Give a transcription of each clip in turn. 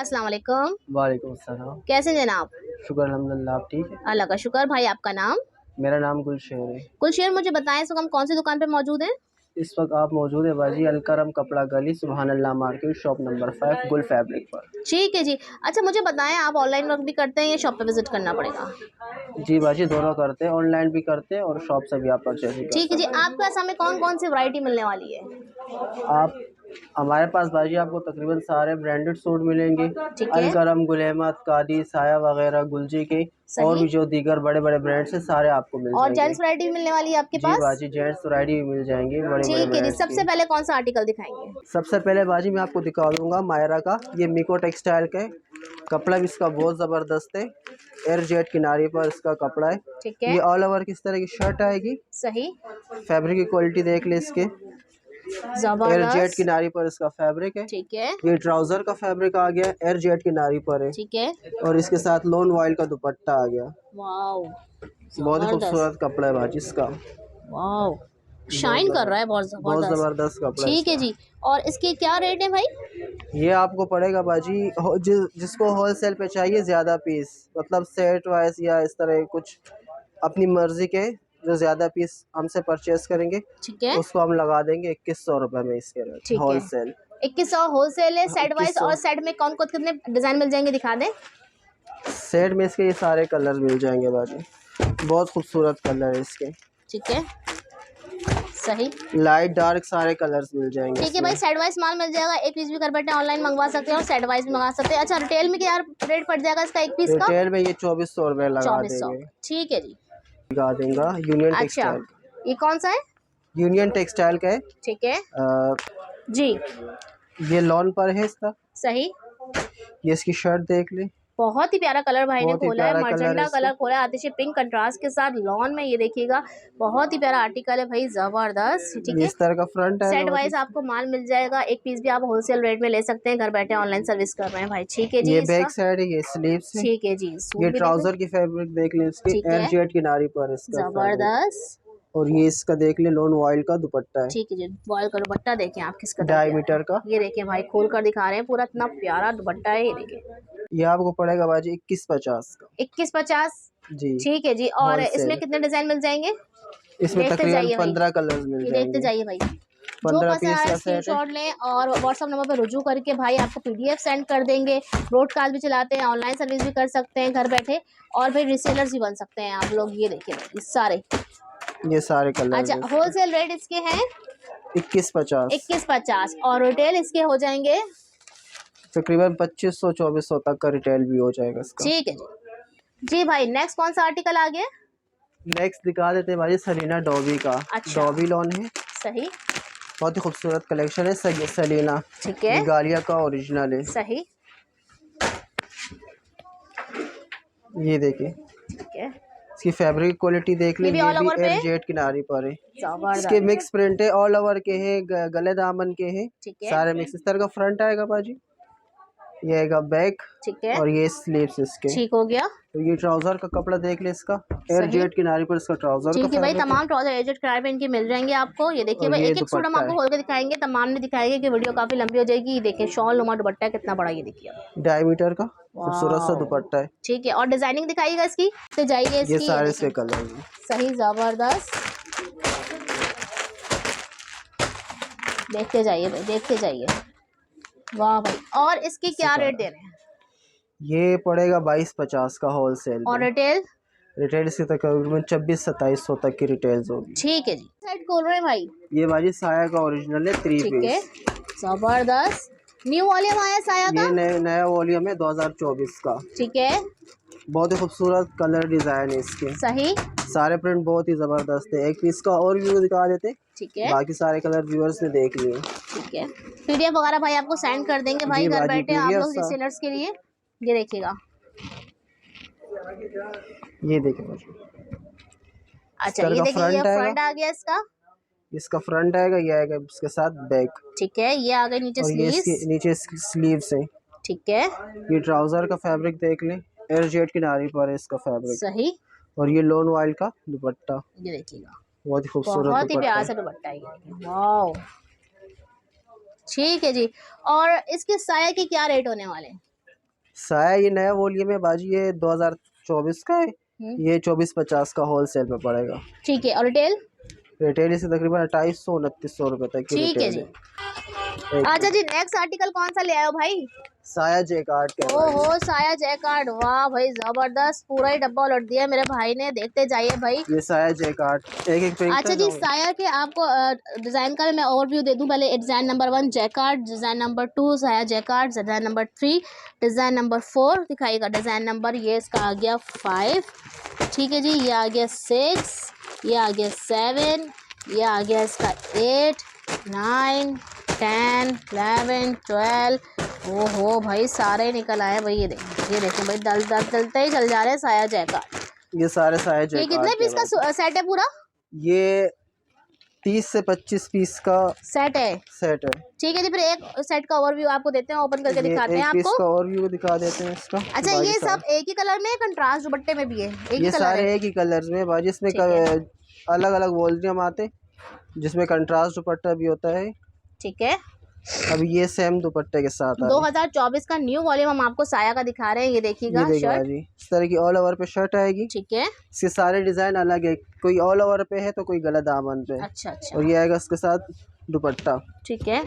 अस्सलाम वालेकुम। वालेकुम अस्सलाम। कैसे हैं जनाब? शुक्र अल्हम्दुलिल्लाह, आप ठीक है? अल्लाह का शुक्र। भाई आपका नाम? मेरा नाम गुलशेर है। गुलशेर, मुझे बताएं इस वक्त हम कौन सी दुकान पे मौजूद हैं? इस वक्त आप मौजूद है बाजी अलकरम कपड़ा गली सुभान अल्लाह मार्केट शॉप नंबर 5 गुल फैब्रिक पर। ठीक है जी। अच्छा मुझे बताएं आप ऑनलाइन वर्क भी करते हैं या शॉप पे विजिट करना पड़ेगा? जी बाजी दोनों करते हैं, ऑनलाइन भी करते हैं और शॉप से भी आप परचेज भी कर ठीक है जी। सकते आपके पास हमें कौन कौन सी वैरायटी मिलने वाली है? हैं। आप हमारे पास बाजी आपको तकरीबन सारे ब्रांडेड सूट मिलेंगे। ठीक है। अलकरम, गुल अहमद, कादी, साया वगैरह, गुलजी के और सही। भी जो दीगर बड़े बड़े ब्रांड्स हैं सारे आपको मिल और जाएंगे। जेंट्स वैरायटी भी मिलने वाली है आपके जी पास? बाजी जेंट्स वैरायटी भी मिल जाएंगी बड़े बड़े ठीक है जी। ब्रांड्स की। सबसे पहले कौन सा आर्टिकल दिखाएंगे? सबसे पहले बाजी मैं आपको दिखा दूंगा मायरा का, ये मिको टेक्सटाइल का है। कपड़ा भी इसका बहुत ज़बरदस्त है, एयर जेट किनारे पर इसका कपड़ा है। ठीक है। ये ऑल ओवर किस तरह की शर्ट आएगी। सही। फैब्रिक की क्वालिटी देख ले इसके, एयर जेट जबरदस्त। किनारी पर इसका फैब्रिक है। ठीक है। ये ट्राउजर का फैब्रिक आ गया, एयर जेट किनारी पर है ठीक है। और इसके साथ लोन वॉइल का दुपट्टा आ गया। वाओ, बहुत ही जबरदस्त। खूबसूरत कपड़ा है बाजी इसका, वाओ, शाइन कर रहा है, बहुत बहुत जबरदस्त। ज़बरदस्त कपड़ा है ठीक है इसका। जी। और इसके क्या रेट है भाई? ये आपको पड़ेगा बाजी जिसको होलसेल पे चाहिए ज़्यादा पीस, मतलब सेट वाइज या इस तरह कुछ अपनी मर्जी के, जो ज़्यादा पीस हमसे परचेस करेंगे ठीक है। उसको हम लगा देंगे 2100 रुपये में इसके रेट ठीक है। होलसेल। 2100 होलसेल है, सेट वाइज। 2100 और सेट में कौन कौन कितने डिजाइन मिल जाएंगे, दिखा दें। सेट में इसके ये सारे कलर मिल जाएंगे बाजी, बहुत खूबसूरत कलर है इसके। ठीक है। सही। लाइट डार्क सारे कलर्स मिल जाएंगे ठीक है इसमें। भाई, सेट वाइज माल मिल जाएगा। एक पीस भी घर बैठे ऑनलाइन मंगवा सकते हैं और सेट वाइज भी मंगा सकते हैं। अच्छा, रिटेल में क्या रेट पड़ जाएगा इसका एक पीस का? रिटेल में ये 2400 रुपये लगा 2400। देंगे, ठीक है जी। लगा देंगे। यूनियन अच्छा, टेक्सटाइल, ये कौन सा है? यूनियन टेक्सटाइल का है। ठीक है अ, जी। ये लॉन पर है इसका। सही। ये इसकी शर्ट देख ले, बहुत ही प्यारा कलर भाई ने बहुत ही खोला है, प्यारा कलर है मर्जेंटा इसका। कलर खोला है, आतिशी पिंक कंट्रास्ट के साथ लॉन में। ये देखिएगा, बहुत ही प्यारा आर्टिकल है भाई, जबरदस्त। ठीक ये है। इस तरह का फ्रंट आएगा सेट बाजी। वाइज आपको माल मिल जाएगा, एक पीस भी आप होलसेल रेट में ले सकते हैं, घर बैठे ऑनलाइन सर्विस कर रहे हैं भाई। ठीक है जी। ये बैक इसका साइड है, ये स्लीव्स है। ठीक है जी। ये सूट भी देख ट्राउजर की फैब्रिक देख ले इसकी, ठीक एयर है, जेट किनारी पर इसका फैब्रिक। जबरदस्त। और ये इसका देख ले लोन ऑयल का दुपट्टा है, ठीक है जी। बॉयल का दुपट्टा देखें आप किस कदर प्यारा डायमीटर का। है। ये देखिए भाई, खोल कर दिखा रहे हैं, पूरा इतना प्यारा दुपट्टा है। ये देखिए, ये आपको पड़ेगा बाजी 2150 का। 2150। जी ठीक है जी। और इसमें होलसेल। कितने डिजाइन मिल जाएंगे? इसमें देखते तकरीबन जाइए भाई, 15 कलर्स मिल ये देखते जाएंगे। जाइए भाई। जो 15 पसंद आ पीस रहा है का सेट है। स्क्रीनशॉट लें और व्हाट्सएप नंबर पर रुजू करके भाई आपको पीडीएफ सेंड कर देंगे। ब्रॉडकास्ट भी चलाते हैं, ऑनलाइन सर्विस भी कर सकते हैं घर बैठे, और भाई रिसेलर्स भी बन सकते हैं आप लोग। ये देखिए भाई, ये सारे। ये सारे कलर्स अच्छा, हैं इसके। होलसेल रेट इसके हैं 2150, 2150 और रिटेल इसके हो जाएंगे। तकरीबन 2500 2400 तक का रिटेल भी हो जाएगा इसका। ठीक है जी। जी भाई, नेक्स्ट कौन सा आर्टिकल आ गया? नेक्स्ट दिखा देते हैं भाई सलीना डॉबी का। अच्छा। डॉबी लॉन है, सही। बहुत ही खूबसूरत कलेक्शन है सलीना। ठीक है। ये गालिया का ओरिजिनल है। सही। ये देखिए, ठीक है। इसकी फैब्रिक क्वालिटी देख ले, ये भी ये ऑल भी ओवर पे एयर जेट किनारी पर है। इसके जबरदस्त। मिक्स प्रिंट है, ऑल ओवर के हैं, गले दामन के हैं, ठीक है। सारे मिक्स। इस तरह का फ्रंट आएगा बाजी, ये आएगा बैक ठीक है। और ये स्लीव्स इसके। ठीक हो गया। तो ये ट्राउजर का कपड़ा देख ले इसका, एयर सही। जेट किनारी पर इसका ट्राउजर का ठीक है भाई, फैब्रिक है। तमाम ट्राउजर एजेड किराए पे इनके मिल जाएंगे आपको। ये देखिए और भाई, ये एक एक सूट हम दुपट्टा आपको है, खोल के दिखाएंगे, तमाम नहीं दिखाएंगे कि वीडियो काफी लंबी हो जाएगी। ये देखिए, शॉल नुमा दुपट्टा कितना बड़ा, ये देखिए डायमीटर का खूबसूरत सा वाओ। दुपट्टा है। ठीक है। और डिजाइनिंग दिखाइएगा इसकी, तो जाइए ये इसकी। ये सारे देखें, इसके कलर हैं। सही, जबरदस्त। देखते जाइए भाई, देखते जाइए। वाह भाई। और इसकी क्या रेट दे रहे हैं? ये पड़ेगा 2250 का होलसेल और में। रिटेल? रिटेल इसकी तकरीबन 2600 2700 तक की रिटेल्स होगी। ठीक है जी। साइड खोल रहे हैं भाई। ये बाजी साया का ओरिजिनल है, 3 ठीक है, पीस। जबरदस्त। न्यू वॉल्यूम आया साया का। ये नया वॉल्यूम है 2024 का। ठीक है। बहुत ही खूबसूरत कलर डिजाइन है इसके, सही। सारे प्रिंट बहुत ही जबरदस्त है। एक पीस का और व्यू दिखा देते, ठीक है। बाकी सारे कलर व्यूअर्स ने देख लिए। ठीक है। पीडीएफ वगैरह भाई आपको सेंड कर देंगे भाई जी घर बाजी बैठे आप पीडीएफ लोग रिसेलर्स के लिए। ये देखिएगा। ये देखिए बाजी, अच्छा, ये देखिए, ये फ्रंट आ गया इसका। इसका फ्रंट आएगा, ये आएगा इसके साथ बैक। ठीक है। ये आ गए नीचे और ये इसके स्लीव्स। नीचे स्लीव्स है। ठीक है। ये ट्राउजर का फैब्रिक देख लें, एयर जेट किनारी पर है इसका फैब्रिक। सही। और ये लोन ऑयल का दुपट्टा, ये देखिएगा, बहुत ही खूबसूरत बहुत ही दुपट्टा प्यारा है। सा दुपट्टा है। ये देखिए, वाओ। ठीक है जी। और इसके साया के क्या रेट होने वाले हैं? साया ये नया वॉल्यूम है बाजी, ये 2024 का है। ये 2450 का होलसेल में पड़ेगा। ठीक है। और रिटेल? रिटेल इसे तकरीबन 2800-2900 रुपए तक की ठीक है रिटेल जी। है। अच्छा जी, नेक्स्ट आर्टिकल कौन सा ले आए हो भाई? साया जैकार्ड के। ओहो, साया जैकार्ड, वाह भाई जबरदस्त, पूरा ही डब्बा उलट दिया मेरे भाई ने। देखते जाइए भाई। ये साया जैकार्ड एक अच्छा जी, साया के आपको डिजाइन का मैं ओवरव्यू दे दूं। पहले design number 1 jacquard, design number 2 साया jacquard, design number 3, design number 4 दिखाइएगा, डिजाइन नंबर ये इसका आ गया 5, ठीक है जी। ये आ गया 6, ये आ गया 7, ये आ गया इसका 8, 9, 10, 11, 12। ओहो भाई सारे निकल आए भाई। ये देखें भाई, डलते ही चल जा रहे हैं साया जैकार्ड। ये सारे साया जैकार्ड। ये कितने पीस का सेट है पूरा? ये 30 से 25 पीस का सेट है। ठीक है जी। फिर एक सेट का ओवरव्यू आपको देते हैं, ओपन करके दिखाते हैं आपको। पीस का ओवरव्यू दिखा देते हैं इसका। अच्छा, ये सब एक ही कलर में, कंट्रास्ट दुपट्टे में भी है? एक ही ये कलर सारे है? एक ही कलर्स में बाजी। इसमें अलग अलग वॉल्यूम आते जिसमें कंट्रास्ट दुपट्टा भी होता है। ठीक है। अब ये सेम दुपट्टे के साथ 2024 का न्यू वॉल्यूम हम आपको साया का दिखा रहे हैं। ये देखिएगा शर्ट, इस तरह की ऑल ओवर पे शर्ट आएगी। ठीक है। इसके सारे डिजाइन अलग है, कोई ऑल ओवर पे है तो कोई गला दामन पे। अच्छा। और ये आएगा इसके साथ दुपट्टा। ठीक है।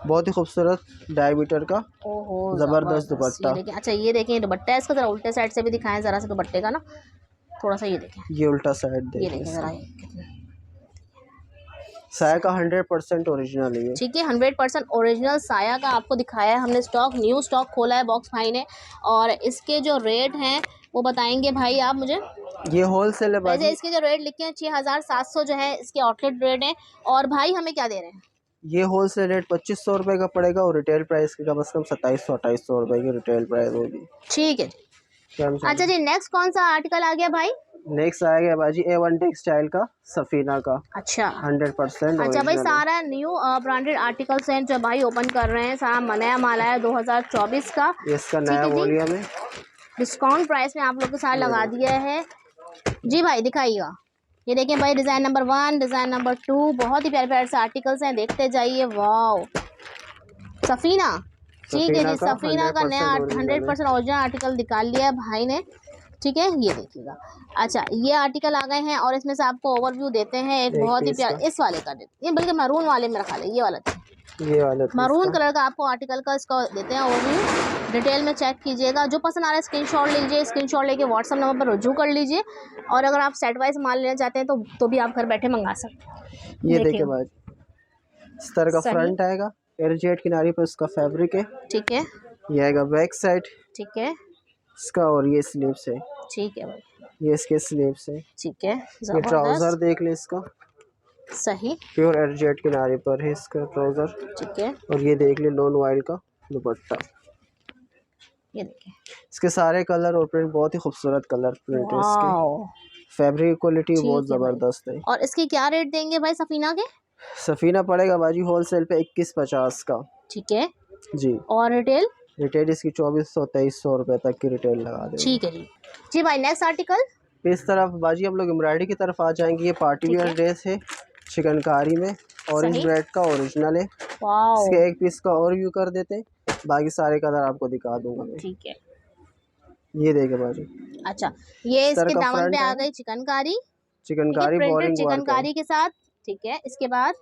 बहुत ही खूबसूरत डायमीटर का, ओहो जबरदस्त दुपट्टा। अच्छा, ये देखें दुपट्टा है इसका, जरा उल्टे साइड से भी दिखाएं जरा सा दुपट्टे का ना, थोड़ा सा। ये देखें, ये उल्टा साइड ये देखें जरा। साया का 100% ओरिजिनल है। ठीक है, 100% ओरिजिनल साया का आपको दिखाया है हमने स्टॉक। न्यू स्टॉक खोला है बॉक्स भाई ने। और इसके जो रेट हैं वो बताएंगे भाई आप मुझे। ये होलसेल है वैसे इसके जो रेट लिखे हैं 6700 जो है इसके आउटलेट रेट है। और भाई हमें क्या दे रहे हैं? ये होलसेल रेट 2500 रुपए का पड़ेगा और रिटेल प्राइस की कम से कम 2700-2800 रुपए की रिटेल प्राइस होगी। ठीक है। अच्छा जी, नेक्स्ट कौन सा आर्टिकल आ गया भाई? नेक्स्ट आ गया बाजी A1 टेक्सटाइल का सफीना का। अच्छा, 100%। अच्छा भाई, सारा न्यू ब्रांडेड आर्टिकल्स हैं जो भाई ओपन कर रहे हैं। सारा नया माल आया 2024 का। इसका नया वॉल्यूम है। डिस्काउंट प्राइस में आप लोग के साथ लगा दिया है जी भाई। दिखाइएगा। ये देखें भाई, डिजाइन नंबर 1, डिजाइन नंबर 2, बहुत ही प्यारे प्यारे से आर्टिकल्स हैं। देखते जाइए। वाओ, सफीना। ठीक है जी, सफीना का नया 100% ओरिजिनल आर्टिकल निकाल लिया है भाई ने। ठीक है, ये देखिएगा। अच्छा, ये आर्टिकल आ गए हैं और इसमें से आपको ओवरव्यू देते हैं एक बहुत ही प्यारा। इस वाले का देते हैं, बल्कि मैरून वाले में रखा ले, ये वाला मैरून कलर का आपको आर्टिकल का इसका देते हैं ओवरव्यू। डिटेल में चेक कीजिएगा। जो पसंद आ रहा है स्क्रीनशॉट लीजिए, स्क्रीनशॉट लेके व्हाट्सएप नंबर पर रजू कर लीजिए। और अगर आप सेट वाइज माल लेना चाहते हैं तो भी आप घर बैठे मंगा सकते हैं। ये देखिए भाई, इस तरह का फ्रंट आएगा, एयरजेट किनारे पर उसका फैब्रिक है। ठीक है। ये आएगा बैक साइड। ठीक है इसका। और ये स्लीव्स है। ठीक है भाई, ये इसके स्लीव्स है। ठीक है। ये ट्राउजर देख ले इसका, सही प्योर एयरजेट किनारे पर है इसका ट्राउजर। ठीक है। और ये देख ले नॉन ऑयल का दुपट्टा। ये देखिए, इसके सारे कलर और प्रिंट बहुत ही खूबसूरत कलर प्रिंट है इसके। फैब्रिक क्वालिटी बहुत जबरदस्त है। और इसके क्या रेट देंगे भाई सफीना के? सफीना पड़ेगा बाजी होलसेल पे 2150 का। ठीक है जी। और रिटेल? रिटेल इसकी 2400-2300 रुपए तक की रिटेल लगा देंगे। ठीक है जी। जी भाई, नेक्स्ट आर्टिकल इस तरफ बाजी हम लोग एम्ब्रॉयडरी की तरफ आ जाएंगे। ये पार्टी वेयर ड्रेस है चिकनकारी में, ऑरेंज ब्रेड का ओरिजिनल है। इसके एक पीस का और व्यू कर देते हैं, बाकी सारे कलर आपको दिखा दूंगा मैं। ठीक है। ये देखे बाजी। अच्छा, ये इसके दामन पे आ गई चिकनकारी बॉलिंग चिकनकारी के साथ। ठीक है, इसके बाद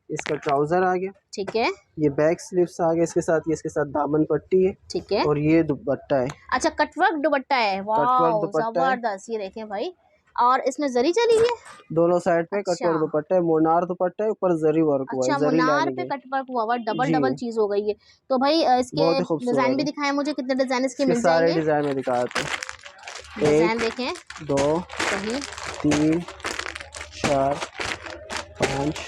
इसका ट्राउजर आ गया। ठीक है। ये बैक स्लीव्स आ गया इसके साथ। ये इसके साथ दामन पट्टी है। ठीक है। और ये दुपट्टा है। अच्छा, कटवर्क दुपट्टा है। वाओ, जबरदस्त। ये देखें भाई, और इसमें जरी चली है दोनों साइड पे। कटवर्क दुपट्टा है, मोनार दुपट्टा है, ऊपर जरी वर्क हुआ है। अच्छा, मोनार पे कटवर्क हुआ हुआ, डबल चीज हो गई है। तो भाई इसके डिजाइन भी दिखाएं मुझे, कितने डिजाइन इसके मिल जाएंगे? सारे डिजाइन में दिखाते हैं। डिजाइन देखें। 2, सही, 3, 4, 5,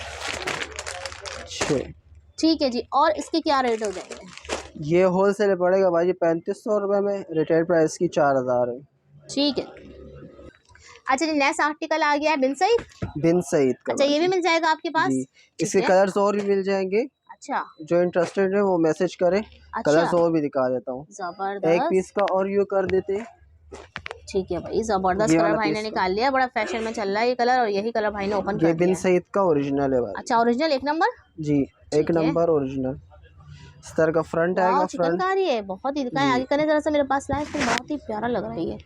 6। ठीक है जी। और इसके क्या रेट हो जाएंगे? ये होलसेल पड़ेगा भाई 3500 रुपए में। रिटेल प्राइस की 4000 है। ठीक है। अच्छा जी, नेक्स्ट आर्टिकल आ गया है बिन सईद का। अच्छा, ये भी मिल जाएगा आपके पास? इसके कलर्स और भी मिल जाएंगे। अच्छा, जो इंटरेस्टेड है वो मैसेज करे। अच्छा, कलर्स और भी दिखा देता हूँ। जबरदस्त। एक पीस का और यू कर देते हैं। ठीक है भाई, जबरदस्त कलर भाई ने निकाल लिया। बड़ा फैशन में चल रहा है ये कलर, और यही कलर भाई ने ओपन कर दिया। बिन सईद का ओरिजिनल है भाई। अच्छा, ओरिजिनल 1 नंबर। जी, 1 नंबर ओरिजिनल। इस तरह का फ्रंट आएगा। फ्रंट चिकनकारी है, बहुत ही दिखाएं आगे करें जरा सा मेरे पास लाए, तो बहुत ही प्यारा लग रहा है ये।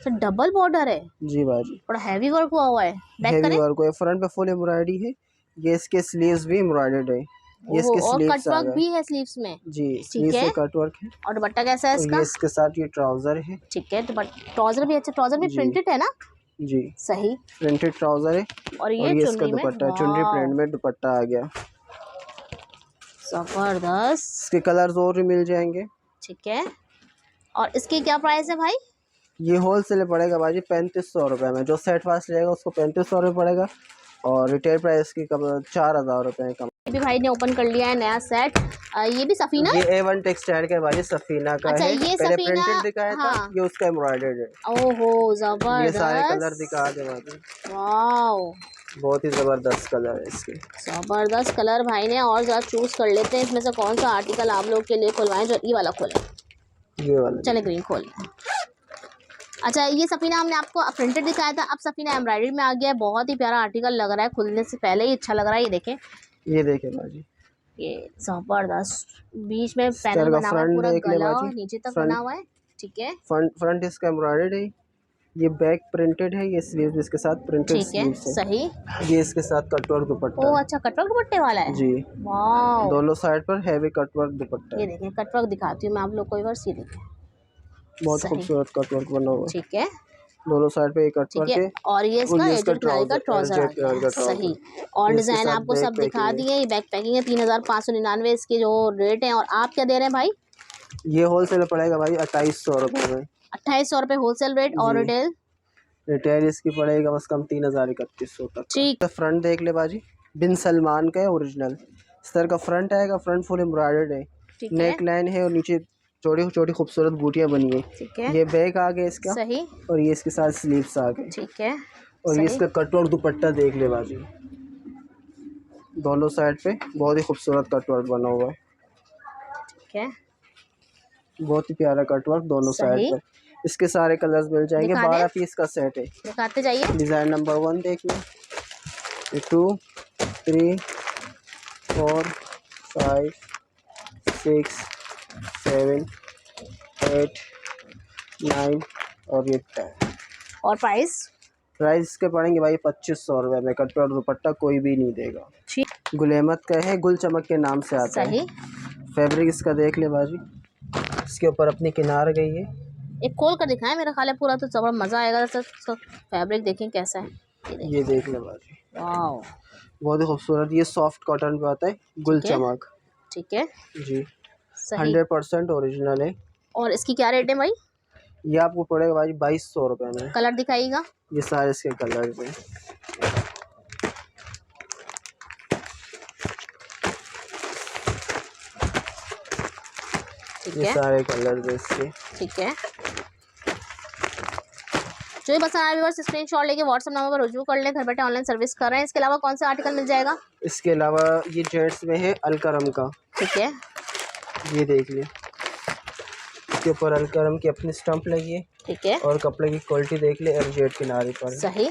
तो डबल बॉर्डर है जी बाजी, बड़ा हैवी वर्क हुआ है। बैक हेवी करें, वर्क है, फ्रंट पे फुल एम्ब्रॉयडरी है। ये इसके स्लीव्स भी एम्ब्रॉयडर्ड है। ये ओहो, इसके और स्लीव्स कट आ वर्क गए भी है स्लीव्स में। जी, ठीक स्लीव्स है, पे कट वर्क है। और दुपट्टा कैसा है और इसका? ये इसके साथ ये ट्राउजर है। ठीक है, ट्राउजर भी अच्छा, ट्राउजर भी जी प्रिंटेड है ना? जी, सही। प्रिंटेड ट्राउजर है। और और ये ये इसका चुनरी में, दुपट्टा, चुनरी प्रिंट में दुपट्टा आ गया। जबरदस्त। इसके कलर्स और भी मिल जाएंगे। ठीक है, और इसकी क्या प्राइस है भाई? ये होलसेल पड़ेगा भाजी 3500 रुपये में। जो सेट फास्ट लेगा उसको 3500 रुपये पड़ेगा, और रिटेल प्राइस की कम 4000 रुपये कम। भी भाई ने ओपन कर लिया है नया सेट। ये भी सफीना, ये A1 टेक्सटाइल का भाजी सफीना का अच्छा है। ये पहले सफीना, प्रिंटेड दिखाया था, हाँ। ये उसका एम्ब्रॉयडर्ड है। ओहो ये सारे कलर जबरदस्त, दिखा दे भाजी, वाओ बहुत ही जबरदस्त कलर है इसके। जबरदस्त कलर भाई ने। और ज़रा चूज कर लेते हैं इसमें से कौन सा आर्टिकल आप लोग के लिए खुलवाएं। जो ये वाला खोलें, ये वाला चले ग्रीन खोल लें। अच्छा ये सफीना हमने आपको प्रिंटेड दिखाया था, अब सफीना एम्ब्रॉयडरी में आ गया है। बहुत ही प्यारा आर्टिकल लग रहा है, खुलने से पहले ही अच्छा लग रहा है। ये देखें, ये देखे बाजी, ये जबरदस्त, बीच में इस पैनल तरह का बना हुआ है, फ्रंट पूरा देख ले गला बाजी। नीचे तक फ्रंट बना हुआ है। ठीक है, फ्रंट इसका एम्ब्रॉयडर्ड है। ये बैक प्रिंटेड है। ये स्लीव्स इसके साथ प्रिंटेड ठीक है, स्लीव्स है। सही। ये इसके साथ कटवर्क दुपट्टा ओ है। अच्छा, कटवर्क दुपट्टे वाला है जी, वाओ। दोनों साइड पर हैवी कटवर्क दुपट्टा ये है। देखें, कटवर्क दिखाती हूँ मैं आप लोग को, ये देखें, बहुत सही। खूबसूरत कटवर्क बना हुआ है। ठीक है, दोनों साइड पे एक ठीक कटवर्क है, है। और ये इसका और ये इसका एजेड किनारे का ट्राउजर आ गया है। सही, और ये इसके डिजाइन साथ आपको बैक सब दिखा पैकिंग है। दिए। ये बैक पैकिंग है, 3599 इसके जो रेट है। और आप क्या दे रहे हैं भाई? ये होलसेल पड़ेगा भाई 2800 रुपये में। 2800 रुपये होलसेल रेट, और जी, रिटेल रिटेल इसकी पड़ेगा बस कम 3031 तक का। ठीक। तो फ्रंट देख ले बाजी, बिन सलमान का है ओरिजिनल। इस तरह का फ्रंट आएगा। फ्रंट फुल एम्ब्रॉयडर्ड है, ठीक है, नेक लाइन है, और नीचे छोटी छोटी खूबसूरत बूटियां बनी है। ठीक है, ये बैक आ गया इसका, सही। और ये इसके साथ स्लीव्स आ गए। ठीक है, और ये सही। इसका कटवर्क दुपट्टा देख ले बाजी, दोनों साइड पे बहुत ही खूबसूरत कटवर्क बना हुआ है। ठीक है, बहुत ही प्यारा कटवर्क दोनों साइड सही। पे। इसके सारे कलर्स मिल जाएंगे। दिखा 12 दें, पीस का सेट है। दिखाते जाइए। डिज़ाइन नंबर 1 देखिए, 2 3 4 5 6 7 8 9 और ये 10। और प्राइस? प्राइस के पड़ेंगे भाई 2500 रुपये में। कटवर्क दुपट्टा कोई भी नहीं देगा। ठीक, गुल अहमद का है, गुल चमक के नाम से आता है। सही। फैब्रिक इसका देख ले बाजी, इसके ऊपर अपनी किनार गई है। एक खोल कर दिखाएं, मेरा ख्याल है पूरा तो जबरदस्त मजा आएगा। सर फैब्रिक देखें कैसा है, ये देख ले बाजी, वाओ, बहुत ही खूबसूरत। ये सॉफ्ट कॉटन पे आता है, गुल ठीक है, चमक। ठीक है, जी, सही। 100% ओरिजिनल है। और इसकी क्या रेट है भाई? ये आपको पड़ेगा भाई 2200 रुपये में। कलर दिखाइएगा। ये सारे इसके कलर में, ठीक ये है, सारे कलर इसके। ठीक है, जो भी पसंद आए व्यूअर्स स्क्रीनशॉट लेके व्हाट्सएप नंबर पर रुजू कर लें। घर बैठे ऑनलाइन सर्विस कर रहे हैं। इसके अलावा कौन सा आर्टिकल मिल जाएगा? इसके अलावा ये जेंट्स में है अलकरम का। ठीक है, ये देख लिया, इसके ऊपर अलकरम की अपनी स्टंप लगी है। ठीक है, और कपड़े की क्वालिटी देख ले, एलजेड किनारे पर है। सही।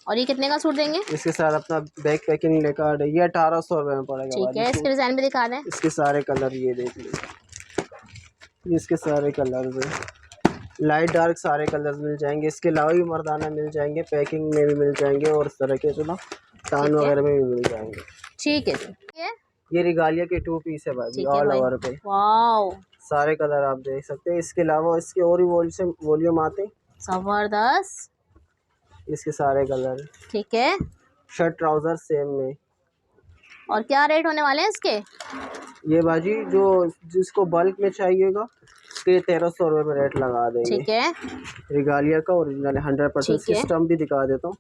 और ये कितने का सूट देंगे? इसके साथ अपना बैक पैकिंग लेकर ये 1800 रुपये में पड़ेगा। ठीक है, इसके डिजाइन भी दिखा दें। इसके सारे कलर ये देख लीजिए, इसके सारे कलर हैं, लाइट डार्क सारे कलर्स मिल जाएंगे। इसके अलावा भी मर्दाना मिल जाएंगे, पैकिंग में भी मिल जाएंगे, और इस तरह के जो ना टान वगैरह में भी मिल जाएंगे। ठीक है जी, ये रिगालिया के 2 पीस है भाई, ऑल ओवर पे। वाओ, सारे कलर आप देख सकते हैं। इसके अलावा इसके और भी वॉल्यूम आते हैं, जबरदस्त। इसके सारे कलर। ठीक है, शर्ट ट्राउजर सेम में। और क्या रेट होने वाले हैं इसके? ये बाजी जो जिसको बल्क में चाहिएगा उसके 1300 रुपये में रेट लगा देंगे। ठीक है, रिगालिया का ओरिजिनल 100%। इसकी स्टम्प भी दिखा देता हूँ,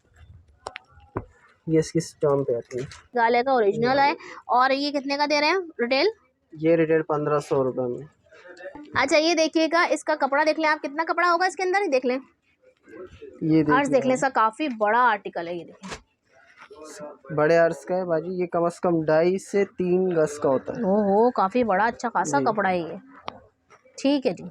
ये इसकी स्टम्प है अपनी, गाले का ओरिजिनल है। और ये कितने का दे रहे हैं रिटेल? ये रिटेल 1500 रुपये में। अच्छा ये देखिएगा, इसका कपड़ा देख लें आप, कितना कपड़ा होगा इसके अंदर, ही देख लें, ये अर्ज देख लें। इसका काफी बड़ा आर्टिकल है, ये देखें, बड़े अर्ज का है बाजी। ये कम से कम 2.5 से 3 गज का होता है। ओहो काफी बड़ा अच्छा खासा कपड़ा है ये। ठीक है जी।